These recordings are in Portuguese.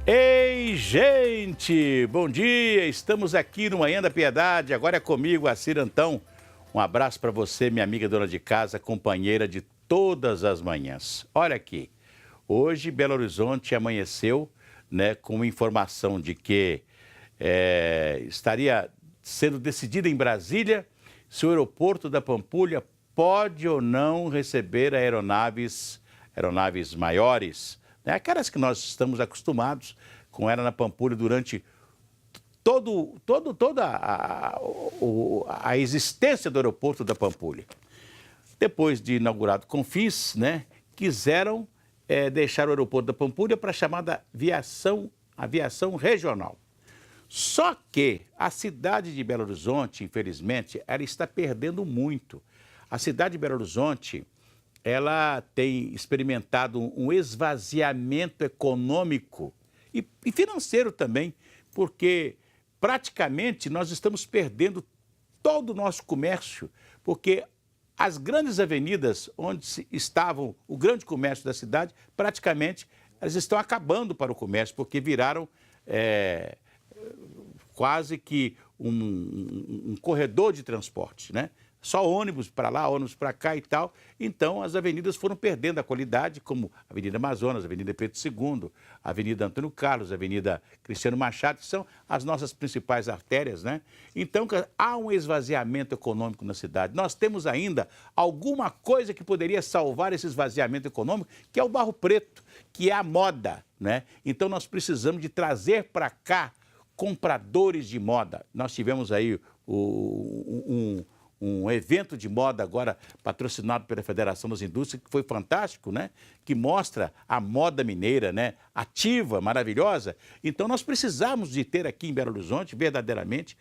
Ei, gente! Bom dia! Estamos aqui no Manhã da Piedade. Agora é comigo, a Cirantão. Um abraço para você, minha amiga dona de casa, companheira de todas as manhãs. Olha aqui, hoje Belo Horizonte amanheceu, com informação de que estaria sendo decidida em Brasília se o aeroporto da Pampulha pode ou não receber aeronaves maiores, aquelas que nós estamos acostumados com ela na Pampulha durante toda a existência do aeroporto da Pampulha. Depois de inaugurado Confins, quiseram deixar o aeroporto da Pampulha para a chamada aviação regional. Só que a cidade de Belo Horizonte, infelizmente, ela está perdendo muito. A cidade de Belo Horizonte, ela tem experimentado um esvaziamento econômico e financeiro também, porque praticamente nós estamos perdendo todo o nosso comércio, porque as grandes avenidas onde estavam o grande comércio da cidade, praticamente elas estão acabando para o comércio, porque viraram quase que um corredor de transporte, Só ônibus para lá, ônibus para cá e tal. Então, as avenidas foram perdendo a qualidade, como a Avenida Amazonas, a Avenida Pedro II, a Avenida Antônio Carlos, a Avenida Cristiano Machado, que são as nossas principais artérias, Então, há um esvaziamento econômico na cidade. Nós temos ainda alguma coisa que poderia salvar esse esvaziamento econômico, que é o barro preto, que é a moda, Então, nós precisamos de trazer para cá compradores de moda. Nós tivemos aí um evento de moda agora patrocinado pela Federação das Indústrias, que foi fantástico, Que mostra a moda mineira, ativa, maravilhosa. Então, nós precisamos de ter aqui em Belo Horizonte, verdadeiramente,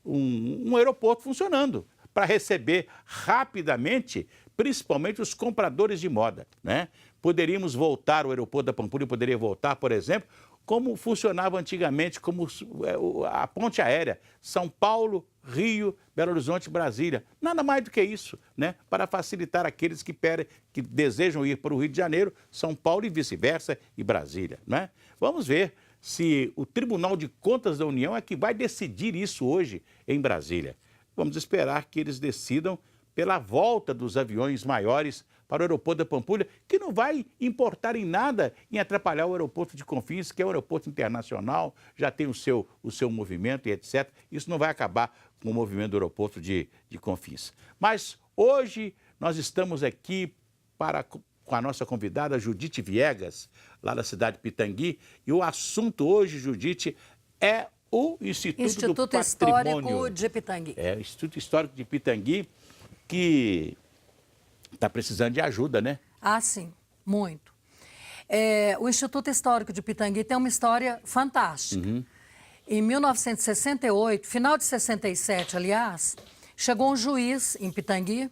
um aeroporto funcionando para receber rapidamente, principalmente os compradores de moda, Poderíamos voltar, o aeroporto da Pampulha poderia voltar, por exemplo, como funcionava antigamente, como a ponte aérea, São Paulo, Rio, Belo Horizonte, Brasília. Nada mais do que isso, para facilitar aqueles que desejam ir para o Rio de Janeiro, São Paulo e vice-versa, e Brasília, Vamos ver se o Tribunal de Contas da União é que vai decidir isso hoje em Brasília. Vamos esperar que eles decidam pela volta dos aviões maiores para o aeroporto da Pampulha, que não vai importar em nada em atrapalhar o aeroporto de Confins, que é um aeroporto internacional, já tem o seu movimento e etc. Isso não vai acabar com o movimento do aeroporto de Confins. Mas hoje nós estamos aqui com a nossa convidada Judite Viegas, lá da cidade de Pitangui, e o assunto hoje, Judite, é o Instituto do Patrimônio. Histórico de Pitangui. O Instituto Histórico de Pitangui, que está precisando de ajuda, Ah, sim, muito. O Instituto Histórico de Pitangui tem uma história fantástica. Uhum. Em 1968, final de 67, aliás, chegou um juiz em Pitangui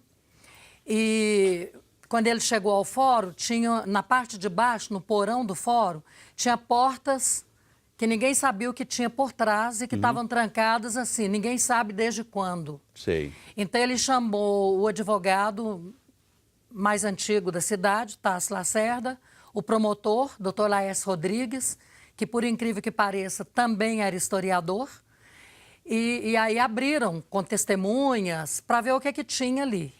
e quando ele chegou ao fórum, tinha na parte de baixo, no porão do fórum, tinha portas que ninguém sabia o que tinha por trás e que estavam trancadas assim, ninguém sabe desde quando. Sei. Então ele chamou o advogado mais antigo da cidade, Tássio Lacerda, o promotor, Dr. Laércio Rodrigues, que por incrível que pareça também era historiador, e aí abriram com testemunhas para ver o que tinha ali,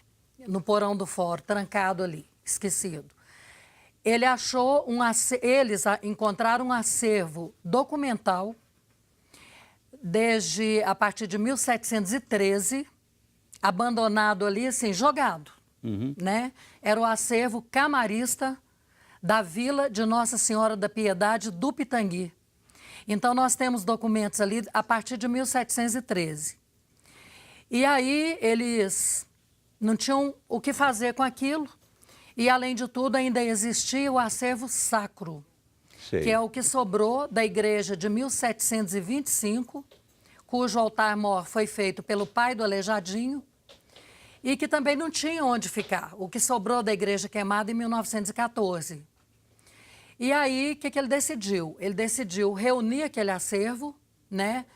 no porão do fórum, trancado ali, esquecido. Eles encontraram um acervo documental desde a partir de 1713, abandonado ali, assim, jogado. Era o acervo camarista da Vila de Nossa Senhora da Piedade do Pitangui. Então, nós temos documentos ali a partir de 1713. E aí, eles não tinham o que fazer com aquilo. E, além de tudo, ainda existia o acervo sacro, que é o que sobrou da igreja de 1725, cujo altar-mor foi feito pelo pai do Aleijadinho, e que também não tinha onde ficar, o que sobrou da igreja queimada em 1914. E aí, o que ele decidiu? Ele decidiu reunir aquele acervo,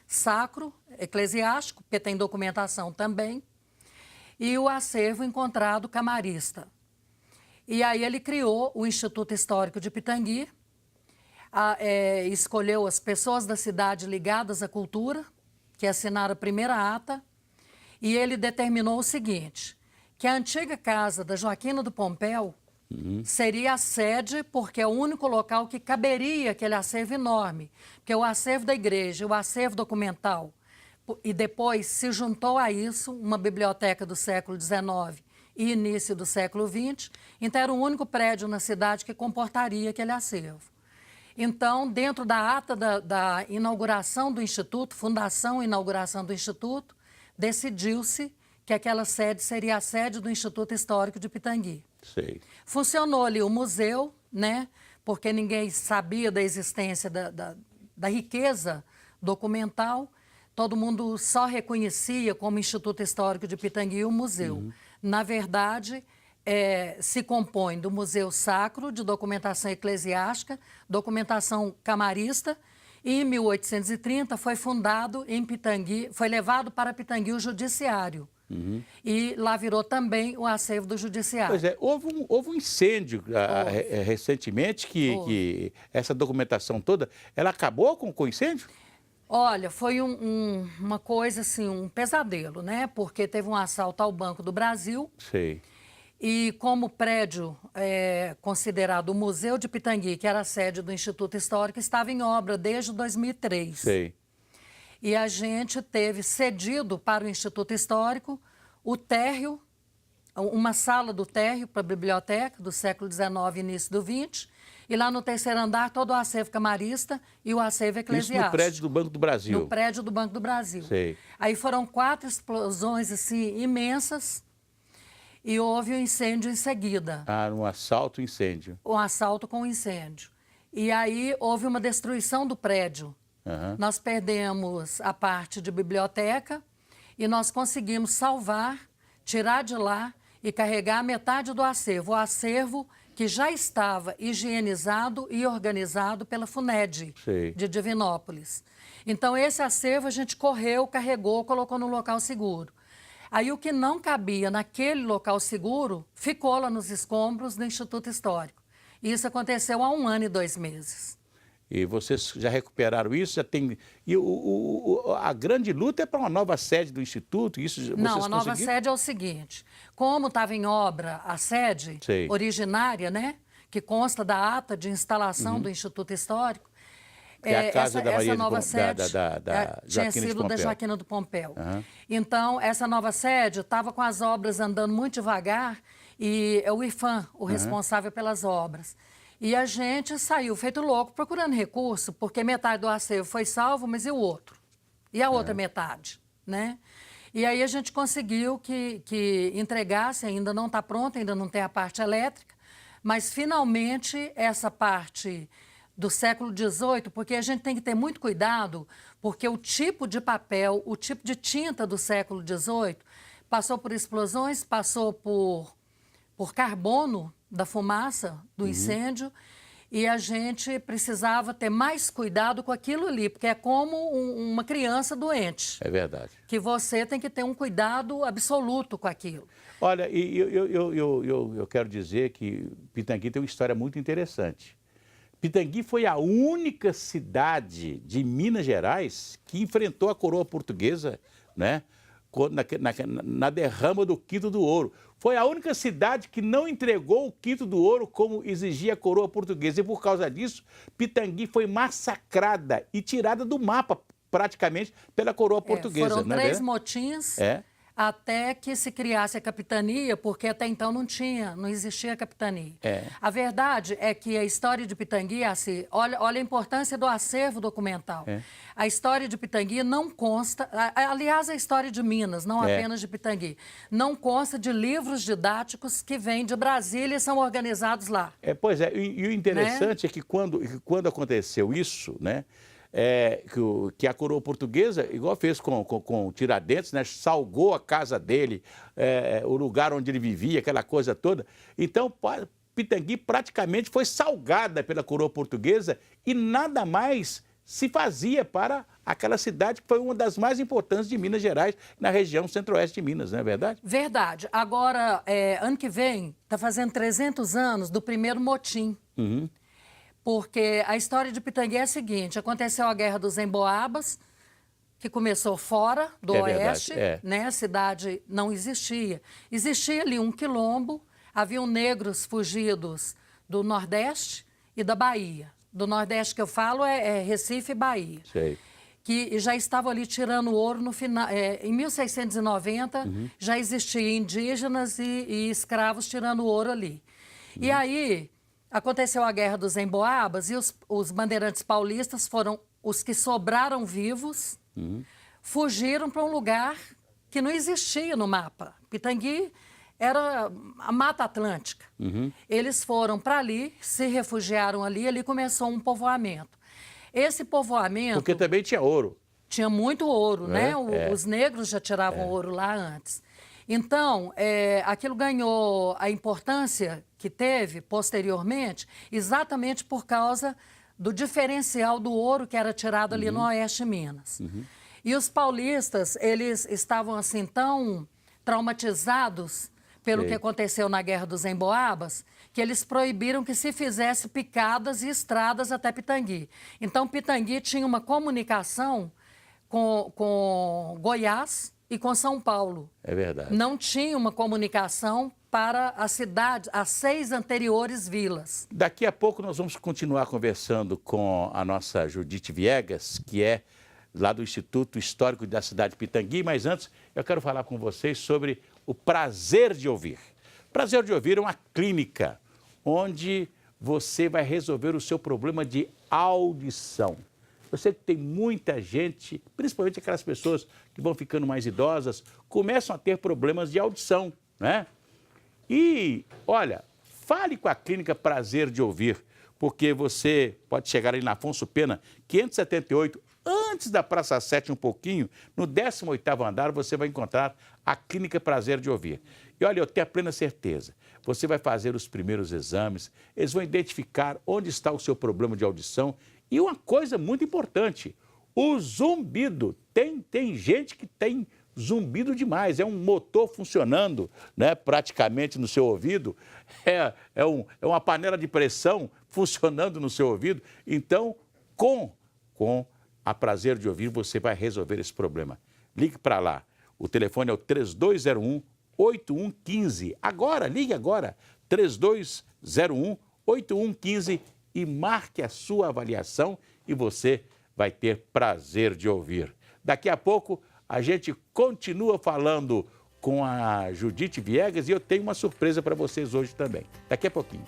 sacro, eclesiástico, porque tem documentação também, e o acervo encontrado camarista. E aí ele criou o Instituto Histórico de Pitangui. escolheu as pessoas da cidade ligadas à cultura, que assinaram a primeira ata, e ele determinou o seguinte, que a antiga casa da Joaquina do Pompéu seria a sede, porque é o único local que caberia aquele acervo enorme, porque o acervo da igreja, o acervo documental, e depois se juntou a isso uma biblioteca do século XIX e início do século XX, então era o único prédio na cidade que comportaria aquele acervo. Então, dentro da ata da inauguração do Instituto, fundação e inauguração do Instituto, decidiu-se que aquela sede seria a sede do Instituto Histórico de Pitangui. Sei. Funcionou ali o museu, né? Porque ninguém sabia da existência da riqueza documental, todo mundo só reconhecia como Instituto Histórico de Pitangui o museu. Na verdade, se compõe do Museu Sacro, de documentação eclesiástica, documentação camarista, e em 1830 foi fundado em Pitangui, foi levado para Pitangui o judiciário. E lá virou também o acervo do judiciário. Pois é, houve um incêndio recentemente que essa documentação toda, ela acabou com o incêndio? Olha, foi uma coisa assim, um pesadelo, né? Porque teve um assalto ao Banco do Brasil. Sei. E como o prédio considerado o Museu de Pitangui, que era a sede do Instituto Histórico, estava em obra desde 2003. Sei. E a gente teve cedido para o Instituto Histórico o térreo, uma sala do térreo para a biblioteca do século XIX e início do XX, e lá no terceiro andar todo o acervo camarista e o acervo eclesiástico. Isso no prédio do Banco do Brasil? No prédio do Banco do Brasil. Sei. Aí foram 4 explosões assim, imensas e houve um incêndio em seguida. Ah, um assalto e incêndio. Um assalto com incêndio. E aí houve uma destruição do prédio. Nós perdemos a parte de biblioteca e nós conseguimos salvar, tirar de lá e carregar metade do acervo. O acervo que já estava higienizado e organizado pela FUNED, de Divinópolis. Então, esse acervo a gente correu, carregou, colocou no local seguro. Aí, o que não cabia naquele local seguro, ficou lá nos escombros do Instituto Histórico. E isso aconteceu há 1 ano e 2 meses. E vocês já recuperaram isso? Já tem... E a grande luta é para uma nova sede do Instituto? Isso vocês Não, a nova conseguiram? sede é o seguinte, como estava em obra a sede originária, né, que consta da ata de instalação do Instituto Histórico, É a casa da Maria essa nova sede tinha Joaquina sido da Joaquina do Pompéu. Então, essa nova sede estava com as obras andando muito devagar e é o IFAM, o responsável pelas obras. E a gente saiu feito louco procurando recurso, porque metade do acervo foi salvo, mas e o outro? E a outra metade, né? E aí a gente conseguiu que entregasse, ainda não está pronta, ainda não tem a parte elétrica, mas finalmente essa parte do século XVIII, porque a gente tem que ter muito cuidado, porque o tipo de papel, o tipo de tinta do século XVIII passou por explosões, passou por carbono da fumaça do incêndio, e a gente precisava ter mais cuidado com aquilo ali, porque é como uma criança doente. É verdade. Que você tem que ter um cuidado absoluto com aquilo. Olha, e eu quero dizer que Pitangui tem uma história muito interessante. Pitangui foi a única cidade de Minas Gerais que enfrentou a coroa portuguesa, né, na derrama do Quinto do Ouro. Foi a única cidade que não entregou o Quinto do Ouro como exigia a coroa portuguesa. E por causa disso, Pitangui foi massacrada e tirada do mapa, praticamente, pela coroa portuguesa. Foram 3 motins até que se criasse a capitania, porque até então não existia a capitania. A verdade é que a história de Pitangui, assim, olha a importância do acervo documental. A história de Pitangui não consta, aliás, a história de Minas, não apenas de Pitangui, não consta de livros didáticos que vêm de Brasília e são organizados lá. Pois é, e o interessante é que quando aconteceu isso, né, que a coroa portuguesa, igual fez com o Tiradentes, né, salgou a casa dele, o lugar onde ele vivia, aquela coisa toda. Então, Pitangui praticamente foi salgada pela coroa portuguesa e nada mais se fazia para aquela cidade que foi uma das mais importantes de Minas Gerais, na região centro-oeste de Minas, não é verdade? Verdade. Agora, ano que vem, está fazendo 300 anos do primeiro motim. porque a história de Pitangui é a seguinte: aconteceu a Guerra dos Emboabas, que começou fora do oeste, né? A cidade não existia. Existia ali um quilombo, haviam negros fugidos do Nordeste e da Bahia. Do Nordeste que eu falo é Recife e Bahia. Sei. Que já estavam ali tirando ouro no final. Em 1690 já existiam indígenas e escravos tirando ouro ali. E aí aconteceu a Guerra dos Emboabas e os bandeirantes paulistas foram os que sobraram vivos, fugiram para um lugar que não existia no mapa. Pitangui era a Mata Atlântica. Eles foram para ali, se refugiaram ali, ali começou um povoamento. Esse povoamento... Porque também tinha ouro. Tinha muito ouro, né? Os negros já tiravam ouro lá antes. Então, aquilo ganhou a importância que teve posteriormente, exatamente por causa do diferencial do ouro que era tirado ali no Oeste de Minas. E os paulistas, eles estavam assim tão traumatizados pelo que aconteceu na Guerra dos Emboabas, que eles proibiram que se fizesse picadas e estradas até Pitangui. Então, Pitangui tinha uma comunicação com Goiás e com São Paulo. É verdade. Não tinha uma comunicação para as cidades, as 6 anteriores vilas. Daqui a pouco nós vamos continuar conversando com a nossa Judite Viegas, que é lá do Instituto Histórico da cidade de Pitangui, mas antes eu quero falar com vocês sobre o Prazer de Ouvir. Prazer de Ouvir é uma clínica onde você vai resolver o seu problema de audição. Eu sei que tem muita gente, principalmente aquelas pessoas que vão ficando mais idosas, começam a ter problemas de audição, né? E, olha, fale com a clínica Prazer de Ouvir, porque você pode chegar ali na Afonso Pena, 578, antes da Praça 7 um pouquinho, no 18º andar, você vai encontrar a Clínica Prazer de Ouvir. E olha, eu tenho a plena certeza, você vai fazer os primeiros exames, eles vão identificar onde está o seu problema de audição. E uma coisa muito importante, o zumbido. Tem gente que tem zumbido demais, é um motor funcionando, né, praticamente no seu ouvido, é uma panela de pressão funcionando no seu ouvido. Então, com a Prazer de Ouvir, você vai resolver esse problema. Ligue para lá. O telefone é o 3201-8115. Agora, ligue agora, 3201-8115 e marque a sua avaliação e você vai ter prazer de ouvir. Daqui a pouco, a gente continua falando com a Judite Viegas e eu tenho uma surpresa para vocês hoje também. Daqui a pouquinho.